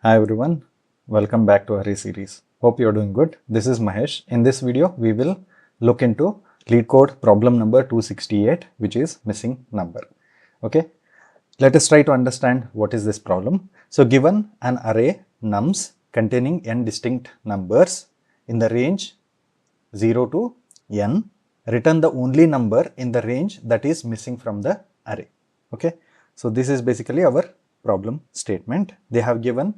Hi everyone, welcome back to Array series. Hope you're doing good. This is Mahesh. In this video, we will look into Leetcode problem number 268, which is missing number. Okay, let us try to understand what is this problem. So given an array nums containing n distinct numbers in the range 0 to n, return the only number in the range that is missing from the array. Okay, so this is basically our problem statement. They have given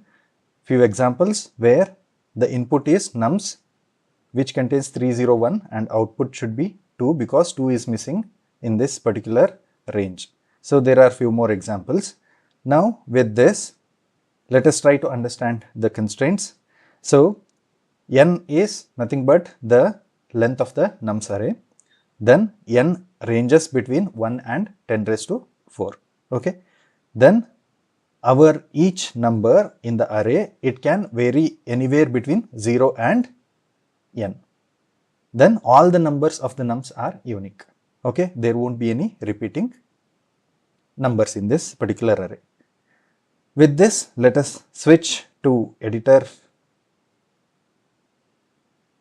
few examples where the input is nums which contains 301 and output should be 2 because 2 is missing in this particular range. So there are few more examples. Now with this, let us try to understand the constraints. So n is nothing but the length of the nums array. Then n ranges between 1 and 10 raised to 4. Okay. Then our each number in the array, it can vary anywhere between 0 and n. Then all the numbers of the nums are unique. Okay, there won't be any repeating numbers in this particular array. With this, let us switch to editor.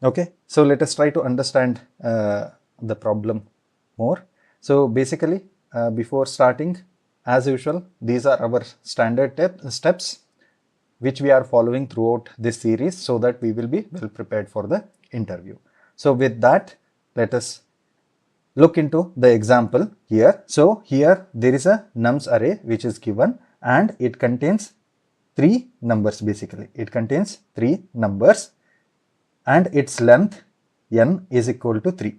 Okay, so let us try to understand the problem more. So basically, before starting, as usual, these are our standard steps which we are following throughout this series so that we will be well prepared for the interview. So with that, let us look into the example here. So here there is a nums array which is given and it contains 3 numbers basically. It contains 3 numbers and its length n is equal to 3.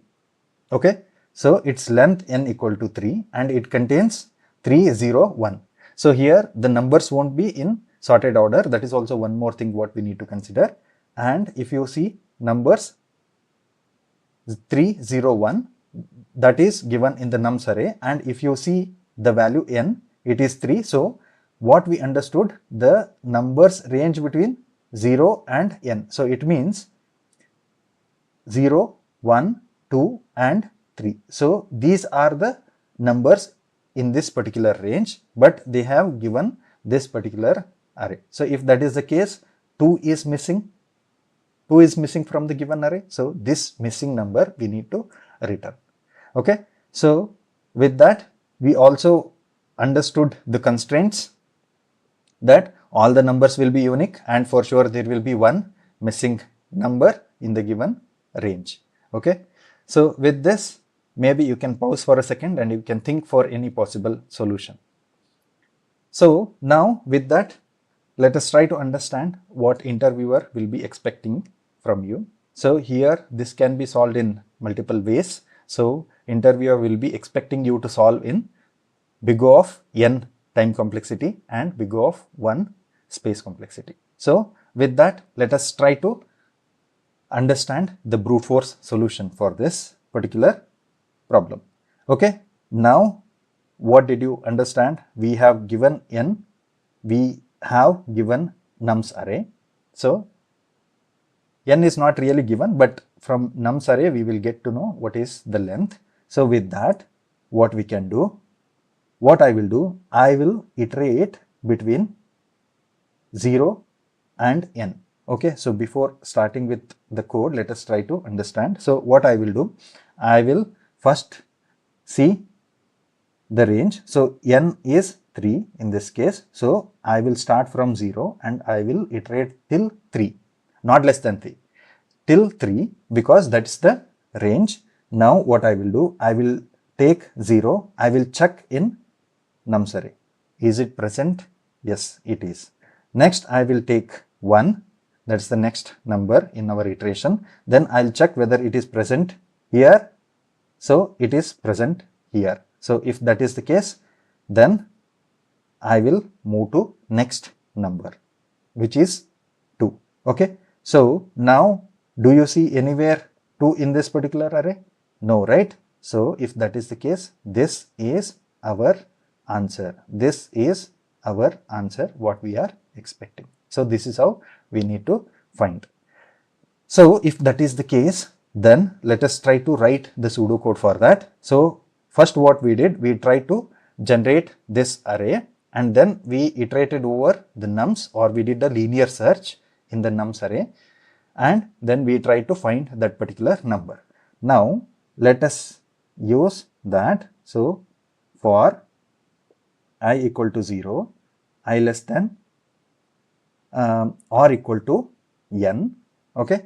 Okay, so its length n equal to 3 and it contains 3, 0, 1. So here the numbers won't be in sorted order. That is also one more thing what we need to consider. And if you see numbers 3, 0, 1, that is given in the nums array. And if you see the value n, it is 3. So what we understood, the numbers range between 0 and n. So it means 0, 1, 2 and 3. So these are the numbers in this particular range, but they have given this particular array. So if that is the case, 2 is missing from the given array. So this missing number we need to return. Okay, so with that, we also understood the constraints that all the numbers will be unique and for sure there will be one missing number in the given range. Okay, so with this, maybe you can pause for a second and you can think for any possible solution. So now with that, let us try to understand what interviewer will be expecting from you. So here this can be solved in multiple ways. So interviewer will be expecting you to solve in big O of n time complexity and big O of 1 space complexity. So with that, let us try to understand the brute force solution for this particular problem. Okay, now what did you understand? We have given n, we have given nums array. So n is not really given, but from nums array we will get to know what is the length. So with that, what we can do, what I will do, I will iterate between 0 and n. Okay, so before starting with the code, let us try to understand. So what I will do, I will first see the range. So n is 3 in this case. So I will start from 0 and I will iterate till 3, not less than 3, till 3 because that's the range. Now what I will do, I will take 0, I will check in nums array. Is it present? Yes, it is. Next I will take 1, that's the next number in our iteration. Then I'll check whether it is present here. So it is present here. So if that is the case, then I will move to next number, which is 2. Okay. So now do you see anywhere 2 in this particular array? No, right? So if that is the case, this is our answer. This is our answer, what we are expecting. So this is how we need to find. So if that is the case, then let us try to write the pseudocode for that. So first what we did, we tried to generate this array and then we iterated over the nums, or we did a linear search in the nums array, and then we try to find that particular number. Now let us use that. So for I equal to 0, I less than or equal to n, okay,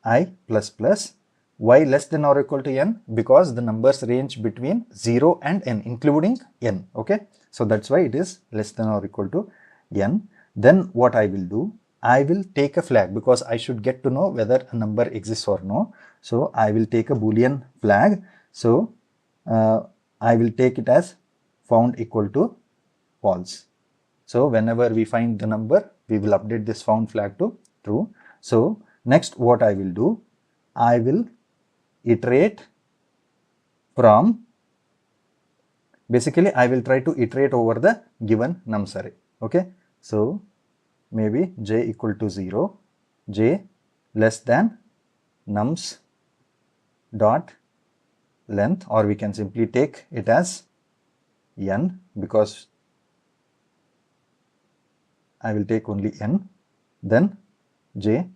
I plus plus. Why less than or equal to n? Because the numbers range between 0 and n, including n, okay. So that's why it is less than or equal to n. Then what I will do, I will take a flag, because I should get to know whether a number exists or no. So I will take a boolean flag. So I will take it as found equal to false. So whenever we find the number, we will update this found flag to true. So next what I will do, I will iterate from, basically I will try to iterate over the given nums array, okay. So maybe j equal to 0, j less than nums dot length, or we can simply take it as n, because I will take only n, then j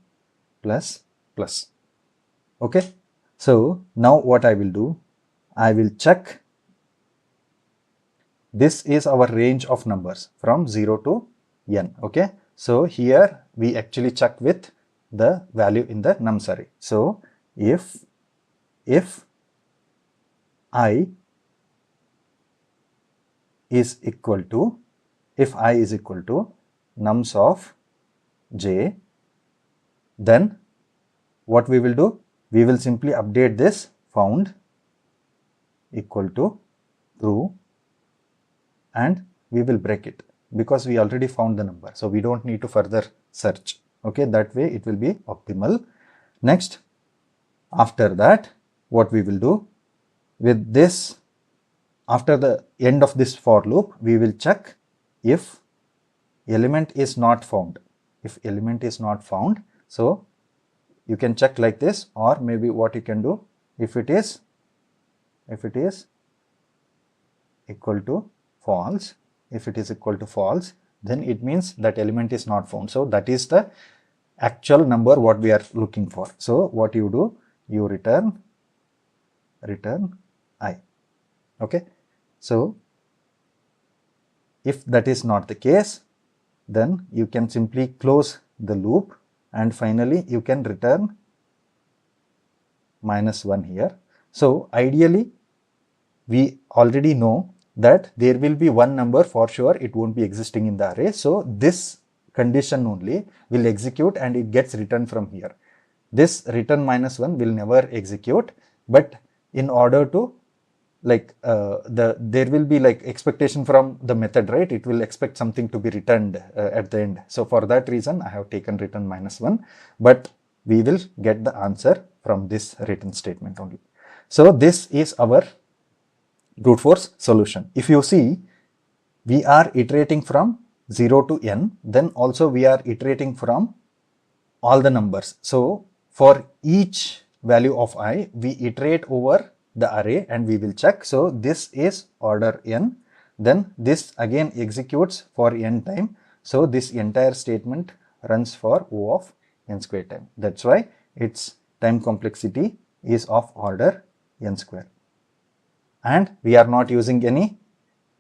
plus plus, okay. So now what I will do, I will check, this is our range of numbers from 0 to n, okay. So here we actually check with the value in the nums array. So if I is equal to, nums of j, then what we will do, we will simply update this found equal to true, and we will break it, because we already found the number, so we don't need to further search, okay. That way it will be optimal. Next, after that, what we will do with this, after the end of this for loop, we will check if element is not found. If element is not found, so you can check like this, or maybe what you can do, if it is equal to false, then it means that element is not found. So that is the actual number what we are looking for. So what you do, you return I, okay. So if that is not the case, then you can simply close the loop, and finally you can return -1 here. So ideally we already know that there will be one number for sure, it won't be existing in the array. So this condition only will execute and it gets returned from here. This return -1 will never execute, but in order to there will be like expectation from the method, right? It will expect something to be returned at the end. So for that reason, I have taken return -1, but we will get the answer from this return statement only. So this is our brute force solution. If you see, we are iterating from 0 to n, then also we are iterating from all the numbers. So for each value of I, we iterate over the array and we will check. So this is order n, then this again executes for n time. So this entire statement runs for O of n square time. That's why its time complexity is of order n square. And we are not using any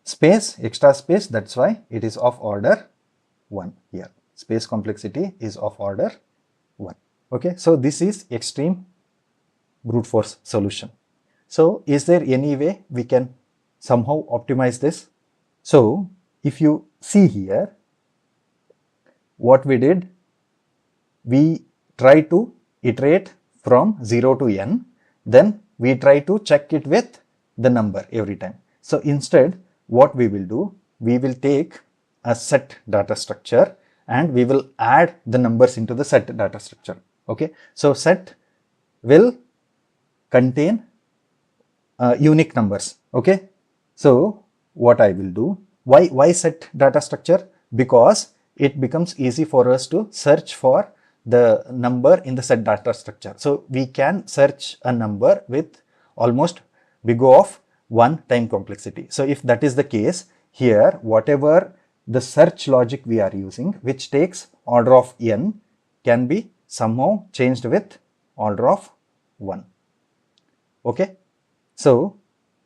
space, extra space, that's why it is of order 1 here. Space complexity is of order 1. Okay, so this is extreme brute force solution. So is there any way we can somehow optimize this? So if you see here, what we did, we try to iterate from 0 to n, then we try to check it with the number every time. So instead, what we will do, we will take a set data structure and we will add the numbers into the set data structure. Okay, so set will contain unique numbers. Okay, so what I will do, why set data structure? Because it becomes easy for us to search for the number in the set data structure. So we can search a number with almost big O of 1 time complexity. So if that is the case, here whatever the search logic we are using, which takes order of n, can be somehow changed with order of 1. Okay. So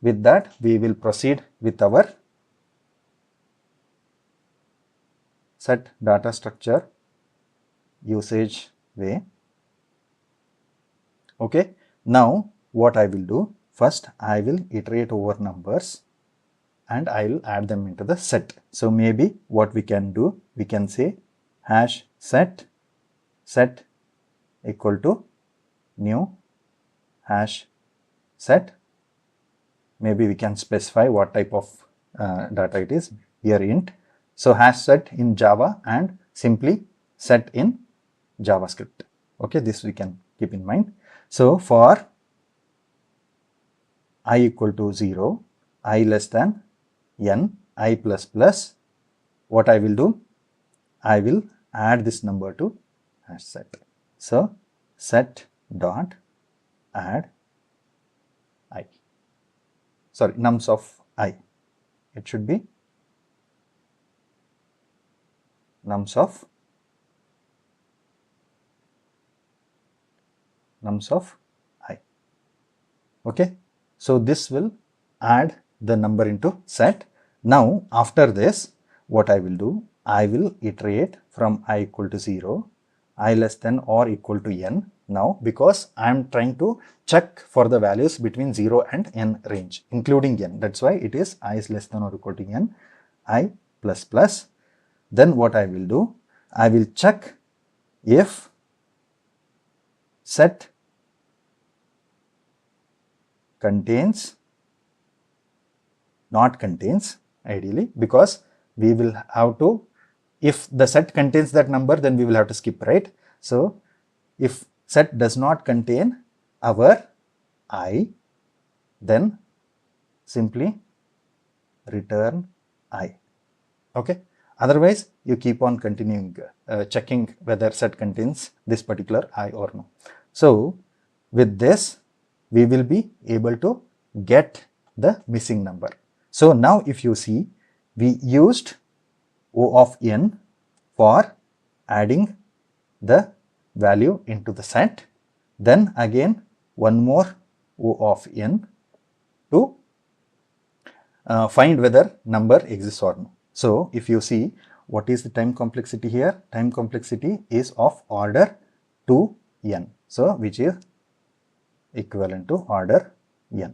with that, we will proceed with our set data structure usage way. Okay. Now what I will do, first I will iterate over numbers and I will add them into the set. So maybe what we can do, we can say hash set equal to new hash set. Maybe we can specify what type of data it is, here int. So hash set in Java and simply set in JavaScript. Okay, this we can keep in mind. So for I equal to 0, I less than n, I plus plus, what I will do, I will add this number to hash set. So set dot add I, sorry, nums of I, it should be nums of I. Okay, so this will add the number into set. Now after this, what I will do, I will iterate from I equal to 0, I less than or equal to n. Now because I am trying to check for the values between 0 and n range, including n. That's why it is I is less than or equal to n, I plus plus. Then what I will do, I will check if set contains, not contains ideally, because we will have to, if the set contains that number, then we will have to skip, right? So if set does not contain our I, then simply return I. Okay. Otherwise, you keep on continuing checking whether set contains this particular I or no. So with this, we will be able to get the missing number. So now if you see, we used O of n for adding the value into the set. Then again, one more O of n to find whether number exists or no. So if you see, what is the time complexity here? Time complexity is of order 2n. So which is equivalent to order n.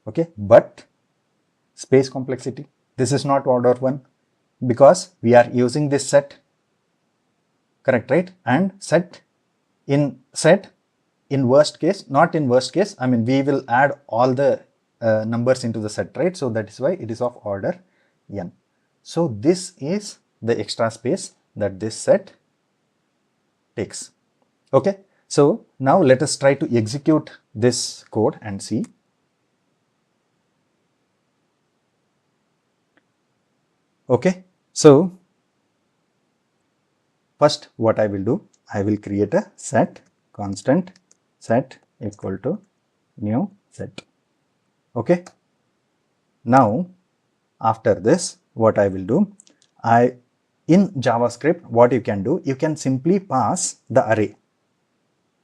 Okay, but space complexity, this is not order 1 because we are using this set, correct, right? And set in worst case, not in worst case, I mean we will add all the numbers into the set, right? So that is why it is of order n. So this is the extra space that this set takes. Okay, so now let us try to execute this code and see. Okay, so first what I will do, I will create a set constant set equal to new set. Okay, now after this, what I will do, in JavaScript, what you can do, you can simply pass the array.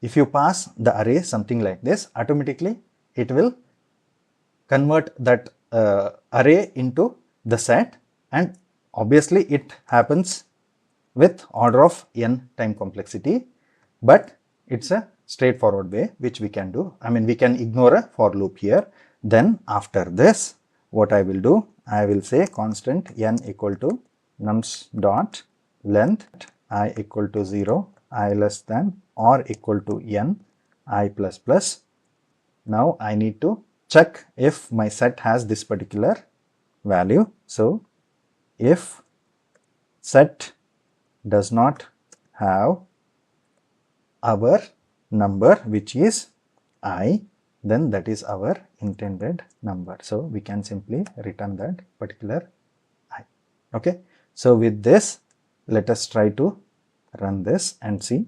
If you pass the array something like this, automatically it will convert that array into the set, and obviously it happens with order of n time complexity, but it's a straightforward way which we can do. I mean, we can ignore a for loop here. Then after this, what I will do, I will say constant n equal to nums dot length I equal to 0, I less than or equal to n, I plus plus. Now I need to check if my set has this particular value. So if set does not have our number which is I, then that is our intended number. So we can simply return that particular I. Okay, so with this, let us try to run this and see.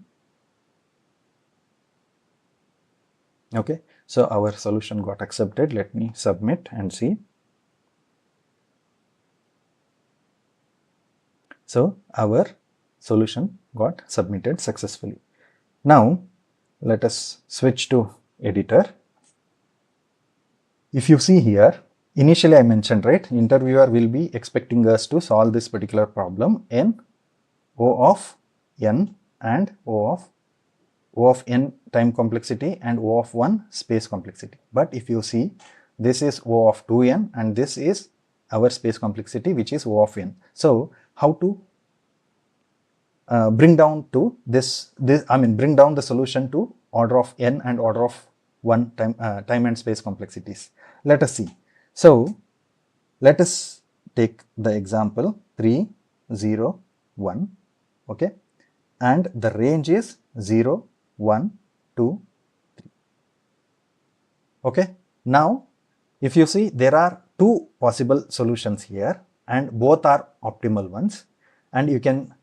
Okay, so our solution got accepted. Let me submit and see. So our solution got submitted successfully. Now let us switch to editor. If you see here, initially I mentioned, right, interviewer will be expecting us to solve this particular problem in O of n and O of n time complexity and O of 1 space complexity. But if you see, this is O of 2n and this is our space complexity, which is O of n. So how to bring down to bring down the solution to order of n and order of 1 time and space complexities. Let us see. So let us take the example 3, 0, 1, okay, and the range is 0, 1, 2, 3. Okay, now if you see, there are two possible solutions here and both are optimal ones, and you can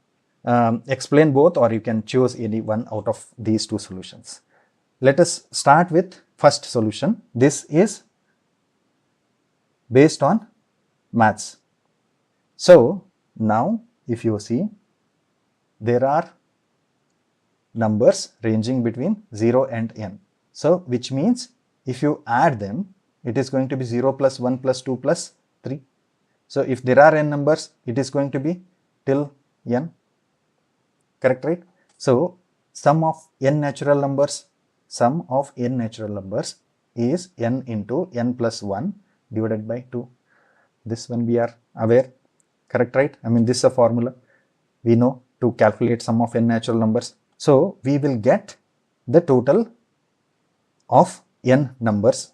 explain both or you can choose any one out of these two solutions. Let us start with first solution. This is based on maths. So now if you see, there are numbers ranging between 0 and n. So which means if you add them, it is going to be 0 plus 1 plus 2 plus 3. So if there are n numbers, it is going to be till n. Correct, right? So sum of n natural numbers is n into n plus 1 divided by 2. This one we are aware. Correct, right? I mean, this is a formula we know to calculate sum of n natural numbers. So we will get the total of n numbers.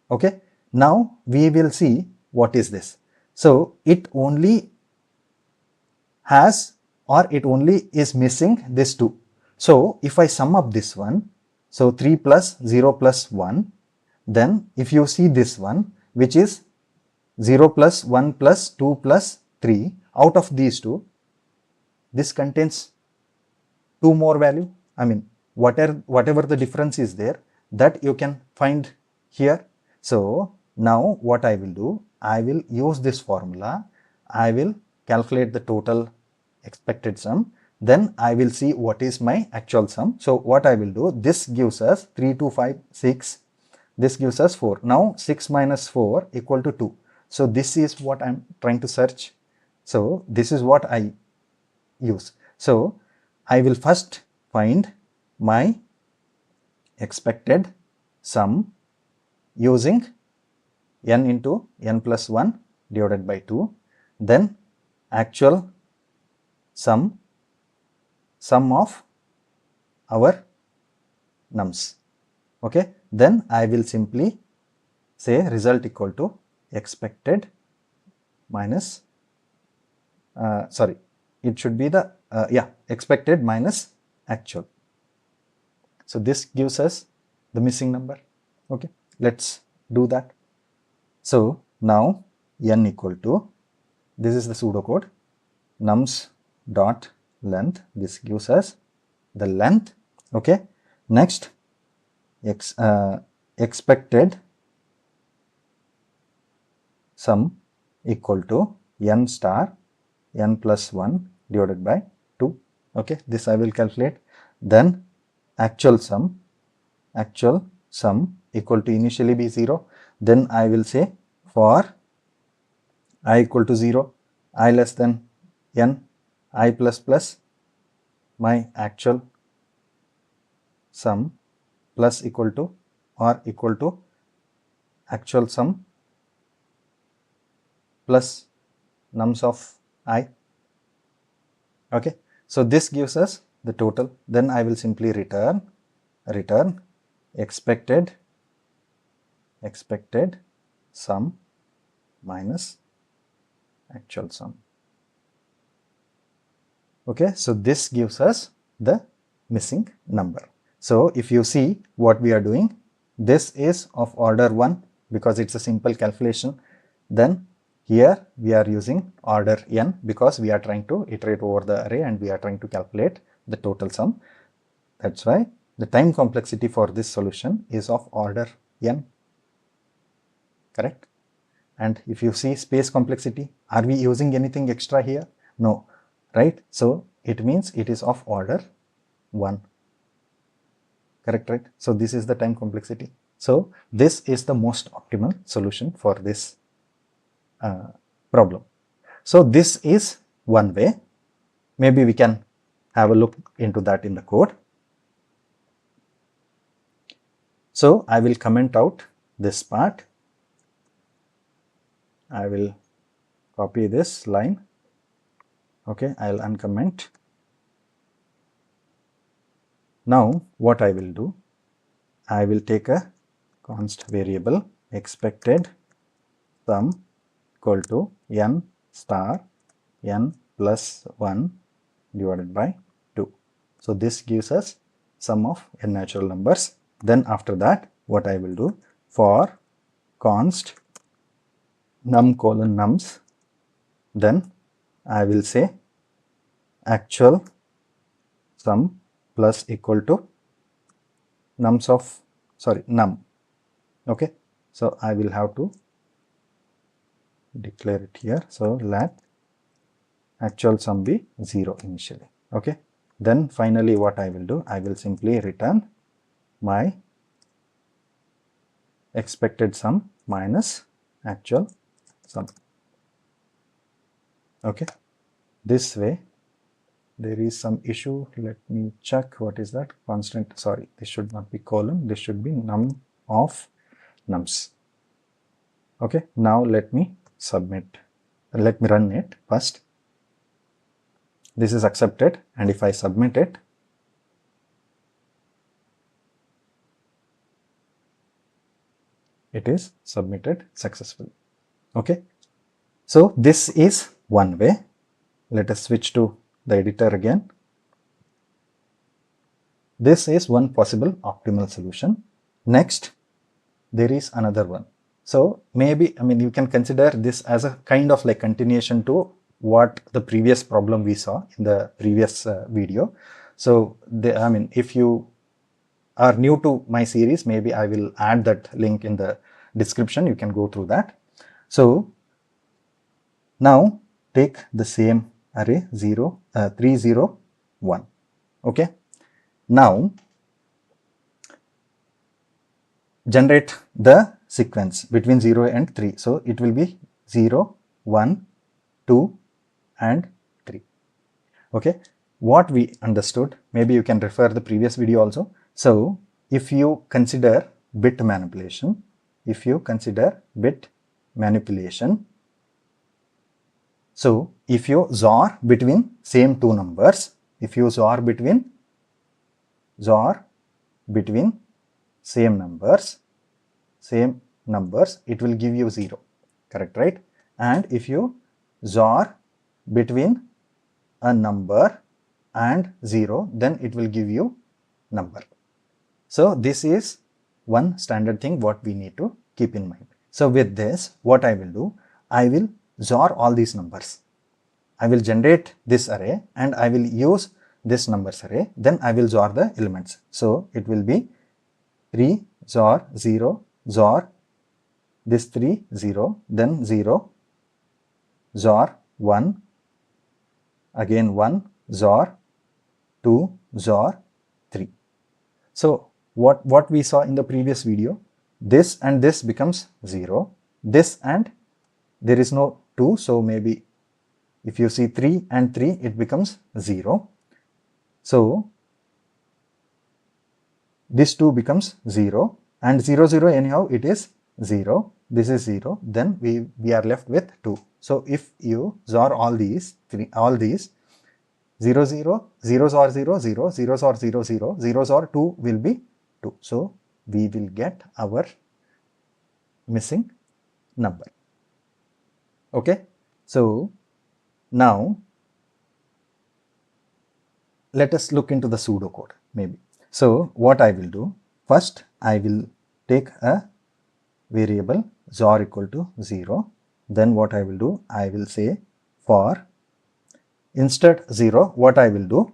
Okay. Now we will see what is this. So it only has, or it only is missing this 2. So if I sum up this one, so 3 plus 0 plus 1, then if you see this one, which is 0 plus 1 plus 2 plus 3, out of these two, this contains 2 more value. I mean, whatever the difference is there, that you can find here. So now what I will do, I will use this formula. I will calculate the total expected sum. Then I will see what is my actual sum. So what I will do, this gives us 3, 2, 5, 6. This gives us 4. Now 6 minus 4 equal to 2. So this is what I'm trying to search. So this is what I use. So I will first find my expected sum using n into n plus 1 divided by 2. Then actual sum of our nums. Okay. Then I will simply say result equal to expected minus it should be the expected minus actual. So this gives us the missing number. Okay, let's do that. So now n equal to, this is the pseudocode, nums dot length. This gives us the length. Okay, next expected sum equal to n star n plus 1 divided by 2. Okay, this I will calculate. Then actual sum equal to, initially be 0. Then I will say for I equal to 0, I less than n, I plus plus my actual sum plus equal to or equal to actual sum plus nums of I. Okay, so this gives us the total. Then I will simply return expected sum minus actual sum. Okay, so this gives us the missing number. So if you see what we are doing, this is of order 1 because it's a simple calculation. Then here we are using order n because we are trying to iterate over the array and we are trying to calculate the total sum. That's why the time complexity for this solution is of order n. Correct? And if you see space complexity, are we using anything extra here? No. right? So it means it is of order 1. Correct, right? So this is the time complexity. So this is the most optimal solution for this problem. So this is one way. Maybe we can have a look into that in the code. So I will comment out this part. I will copy this line. Okay, I'll uncomment. Now what I will do, I will take a const variable expected sum equal to n star n plus 1 divided by 2. So this gives us sum of n natural numbers. Then after that, what I will do, for const num colon nums, then I will say actual sum plus equal to nums of, num. Okay, so I will have to declare it here. So let actual sum be 0 initially. Okay, then finally what I will do, I will simply return my expected sum minus actual sum. Okay, this way. There is some issue. Let me check what is that constant. Sorry, this should not be colon. This should be num of nums. Okay, now let me submit. Let me run it first. This is accepted, and if I submit it, it is submitted successfully. Okay, so this is one way. Let us switch to the editor again. This is one possible optimal solution. Next, there is another one. So maybe, you can consider this as a kind of like continuation to what the previous problem we saw in the previous video. So if you are new to my series, maybe I will add that link in the description. You can go through that. So now take the same array 3, 0, 1. Okay, now generate the sequence between 0 and 3. So it will be 0, 1, 2 and 3. Okay, what we understood, maybe you can refer the previous video also. So if you consider bit manipulation, so if you XOR between same two numbers, same numbers, it will give you 0. Correct, right? And if you XOR between a number and 0, then it will give you number. So this is one standard thing what we need to keep in mind. So with this, what I will do, I will XOR all these numbers. I will generate this array and I will use this numbers array. Then I will XOR the elements. So it will be 3 XOR 0 XOR this 3 0, then 0 XOR 1, again 1 XOR 2 XOR 3. So what we saw in the previous video, this and this becomes 0, this and there is no 2, so maybe if you see 3 and 3, it becomes 0. So this 2 becomes 0 and 0 0 anyhow it is 0, this is 0, then we are left with 2. So if you XOR all these 0 0 0 XOR 0 0 0 XOR 0 0 0 XOR 2 will be 2. So we will get our missing number. Okay, so now let us look into the pseudocode maybe. So what I will do, first I will take a variable XOR equal to 0. Then what I will do, I will say for instead 0, what I will do,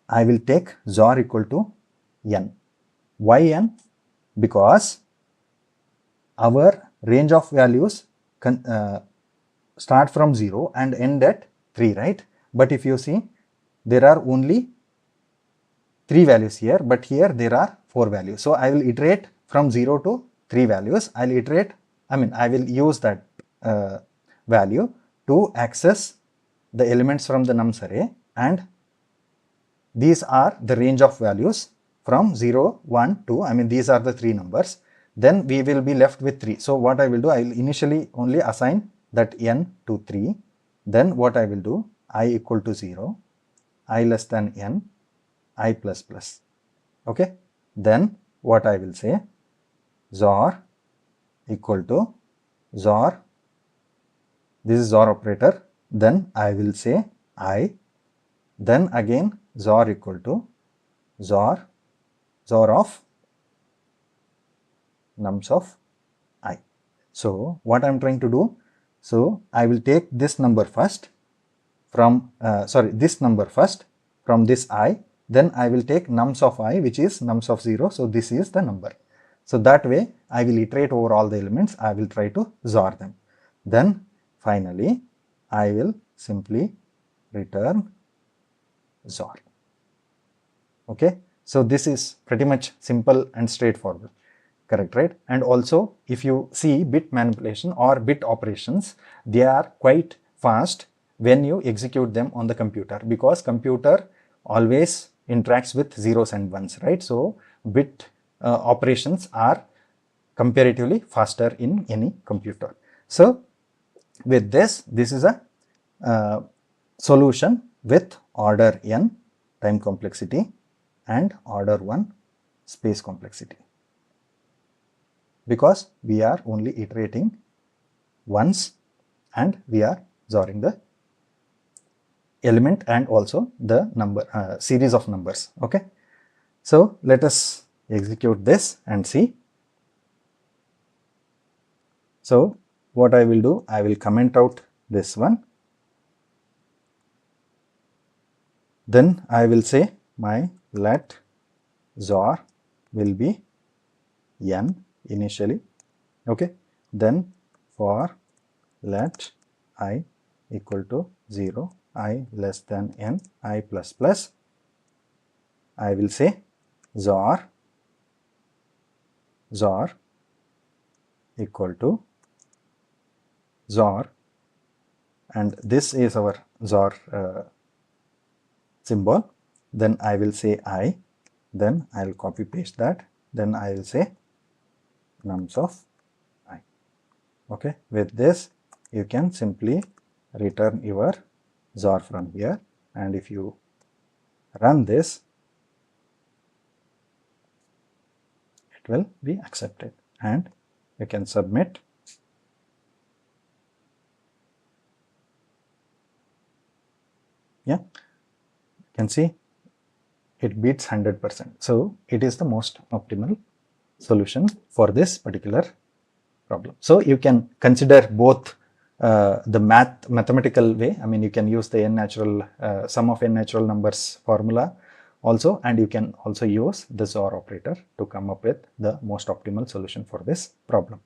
I will take XOR equal to n. Why n? Because our range of values start from 0 and end at 3, right? but if you see, there are only 3 values here, but here there are 4 values. So I will iterate from 0 to 3 values. I will use that value to access the elements from the nums array, and these are the range of values from 0, 1, 2. These are the 3 numbers. Then we will be left with 3. So what I will do, I will initially only assign that n to 3. Then what I will do, I equal to 0, I less than n, I plus plus. Okay. Then what I will say, XOR equal to XOR, this is XOR operator. Then I will say I, then again XOR equal to XOR of nums of I. So what I am trying to do, so I will take this number first from, this number first from this I, then I will take nums of I, which is nums of 0. So this is the number. So that way I will iterate over all the elements. I will try to XOR them. Then finally I will simply return XOR. Okay. So this is pretty much simple and straightforward. Correct, right? And also if you see bit manipulation or bit operations, they are quite fast when you execute them on the computer, because computer always interacts with zeros and ones, right? So bit operations are comparatively faster in any computer. So with this is a solution with order n time complexity and order 1 space complexity, because we are only iterating once and we are XORing the element and also the number series of numbers. Okay. So let us execute this and see. So what I will do, I will comment out this one. Then I will say my let XOR will be n initially. Okay. Then for let I equal to 0, I less than n, I plus plus, I will say XOR equal to XOR, and this is our XOR symbol. Then I will say I, then I will copy paste that, then I will say nums of I. Okay. With this you can simply return your XOR from here, and if you run this, it will be accepted and you can submit. Yeah, you can see it beats 100%. So it is the most optimal solution for this particular problem. So you can consider both the mathematical way. You can use the sum of n natural numbers formula also, and you can also use the XOR operator to come up with the most optimal solution for this problem.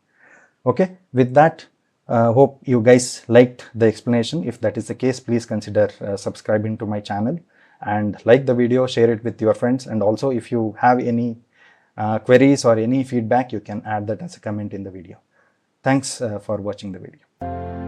Okay, with that, hope you guys liked the explanation. If that is the case, please consider subscribing to my channel and like the video, share it with your friends, and also if you have any queries or any feedback, you can add that as a comment in the video. Thanks for watching the video.